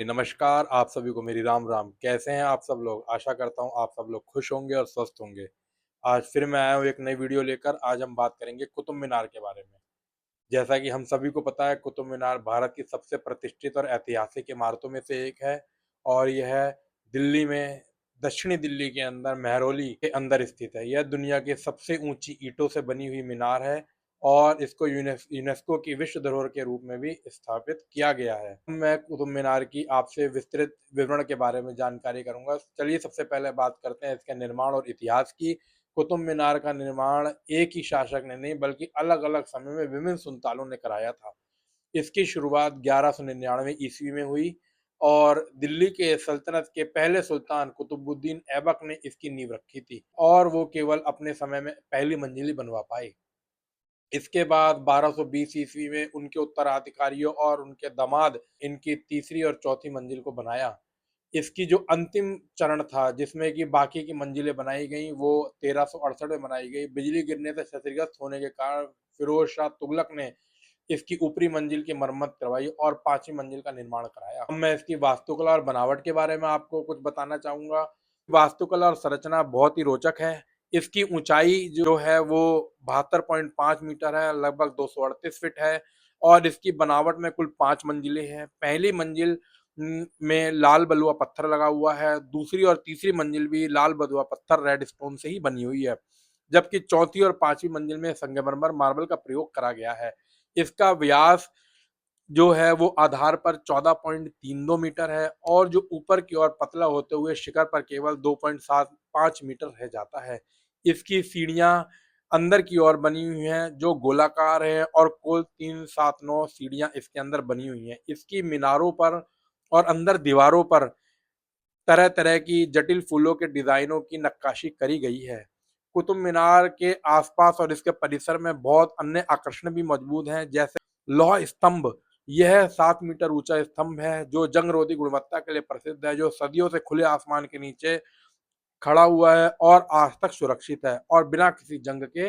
नमस्कार, आप सभी को मेरी राम राम। कैसे हैं आप सब लोग? आशा करता हूँ आप सब लोग खुश होंगे और स्वस्थ होंगे। आज फिर मैं आया हूँ एक नई वीडियो लेकर। आज हम बात करेंगे कुतुब मीनार के बारे में। जैसा कि हम सभी को पता है, कुतुब मीनार भारत की सबसे प्रतिष्ठित और ऐतिहासिक इमारतों में से एक है और यह दिल्ली में दक्षिणी दिल्ली के अंदर महरौली के अंदर स्थित है। यह दुनिया की सबसे ऊंची ईंटों से बनी हुई मीनार है और इसको यूनेस्को की विश्व धरोहर के रूप में भी स्थापित किया गया है। मैं कुतुब मीनार की आपसे विस्तृत विवरण के बारे में जानकारी करूंगा। चलिए सबसे पहले बात करते हैं इसके निर्माण और इतिहास की। कुतुब मीनार का निर्माण एक ही शासक ने नहीं बल्कि अलग अलग समय में विभिन्न सुल्तानों ने कराया था। इसकी शुरुआत 1199 ईस्वी में हुई और दिल्ली के सल्तनत के पहले सुल्तान कुतुबुद्दीन ऐबक ने इसकी नींव रखी थी और वो केवल अपने समय में पहली मंजिल ही बनवा पाए। इसके बाद 1220 ईस्वी में उनके उत्तराधिकारियों और उनके दामाद इनकी तीसरी और चौथी मंजिल को बनाया। इसकी जो अंतिम चरण था जिसमें कि बाकी की मंजिलें बनाई गई वो 1368 में बनाई गई। बिजली गिरने से क्षतिग्रस्त होने के कारण फिरोज शाह तुगलक ने इसकी ऊपरी मंजिल की मरम्मत करवाई और पांचवी मंजिल का निर्माण कराया। अब मैं इसकी वास्तुकला और बनावट के बारे में आपको कुछ बताना चाहूंगा। वास्तुकला और संरचना बहुत ही रोचक है। इसकी ऊंचाई जो है वो 72.5 मीटर है, लगभग 238 फीट है और इसकी बनावट में कुल 5 मंजिलें हैं। पहली मंजिल में लाल बलुआ पत्थर लगा हुआ है। दूसरी और तीसरी मंजिल भी लाल बलुआ पत्थर रेड स्टोन से ही बनी हुई है, जबकि चौथी और पांचवी मंजिल में संगमरमर मार्बल का प्रयोग करा गया है। इसका व्यास जो है वो आधार पर 14.32 मीटर है और जो ऊपर की ओर पतला होते हुए शिखर पर केवल 2.75 मीटर रह जाता है। इसकी सीढ़ियां अंदर की ओर बनी हुई हैं जो गोलाकार है और कुल 379 सीढ़ियां इसके अंदर बनी हुई हैं। इसकी मीनारों पर और अंदर दीवारों पर तरह तरह की जटिल फूलों के डिजाइनों की नक्काशी करी गई है। कुतुब मीनार के आसपास और इसके परिसर में बहुत अन्य आकर्षण भी मौजूद हैं, जैसे लौह स्तंभ। यह 7 मीटर ऊंचा स्तंभ है जो जंग रोधी गुणवत्ता के लिए प्रसिद्ध है, जो सदियों से खुले आसमान के नीचे खड़ा हुआ है और आज तक सुरक्षित है और बिना किसी जंग के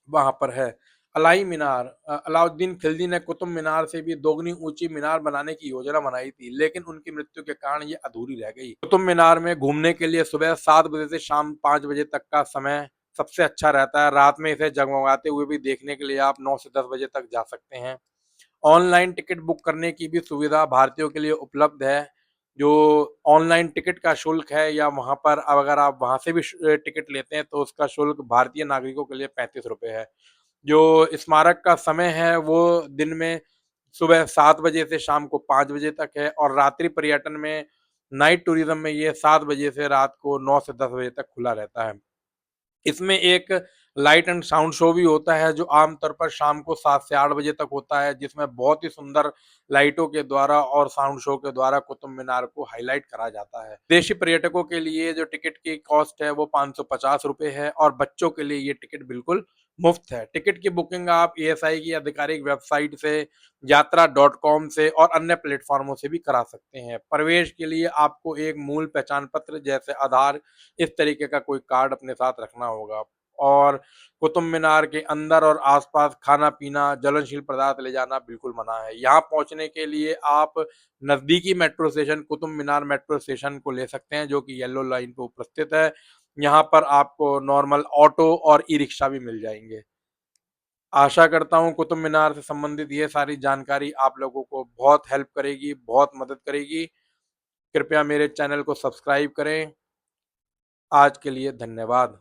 वहां पर है। अलाई मीनार, अलाउद्दीन खिलजी ने कुतुब मीनार से भी दोगुनी ऊंची मीनार बनाने की योजना बनाई थी, लेकिन उनकी मृत्यु के कारण ये अधूरी रह गई। कुतुब मीनार में घूमने के लिए सुबह 7 बजे से शाम 5 बजे तक का समय सबसे अच्छा रहता है। रात में इसे जगमगाते हुए भी देखने के लिए आप 9 से 10 बजे तक जा सकते हैं। ऑनलाइन टिकट बुक करने की भी सुविधा भारतीयों के लिए उपलब्ध है। जो ऑनलाइन टिकट का शुल्क है या वहां पर अगर आप वहां से भी टिकट लेते हैं तो उसका शुल्क भारतीय नागरिकों के लिए 35 रुपए है। जो स्मारक का समय है वो दिन में सुबह 7 बजे से शाम को 5 बजे तक है और रात्रि पर्यटन में नाइट टूरिज्म में ये 7 बजे से रात को 9 से 10 बजे तक खुला रहता है। इसमें एक लाइट एंड साउंड शो भी होता है जो आमतौर पर शाम को 7 से 8 बजे तक होता है, जिसमें बहुत ही सुंदर लाइटों के द्वारा और साउंड शो के द्वारा कुतुब मीनार को हाईलाइट करा जाता है। देशी पर्यटकों के लिए जो टिकट की कॉस्ट है वो 550 रुपए है और बच्चों के लिए ये टिकट बिल्कुल मुफ्त है। टिकट की बुकिंग आप एएसआई की आधिकारिक वेबसाइट से, यात्रा.com से और अन्य प्लेटफॉर्मों से भी करा सकते हैं। प्रवेश के लिए आपको एक मूल पहचान पत्र जैसे आधार, इस तरीके का कोई कार्ड अपने साथ रखना होगा। और कुतुब मीनार के अंदर और आसपास खाना पीना, ज्वलनशील पदार्थ ले जाना बिल्कुल मना है। यहाँ पहुंचने के लिए आप नजदीकी metro station Qutub Minar metro station को ले सकते हैं जो कि येलो लाइन पे उपस्थित है। यहाँ पर आपको नॉर्मल ऑटो और ई रिक्शा भी मिल जाएंगे। आशा करता हूँ कुतुब मीनार से संबंधित ये सारी जानकारी आप लोगों को बहुत हेल्प करेगी, बहुत मदद करेगी। कृपया मेरे चैनल को सब्सक्राइब करें। आज के लिए धन्यवाद।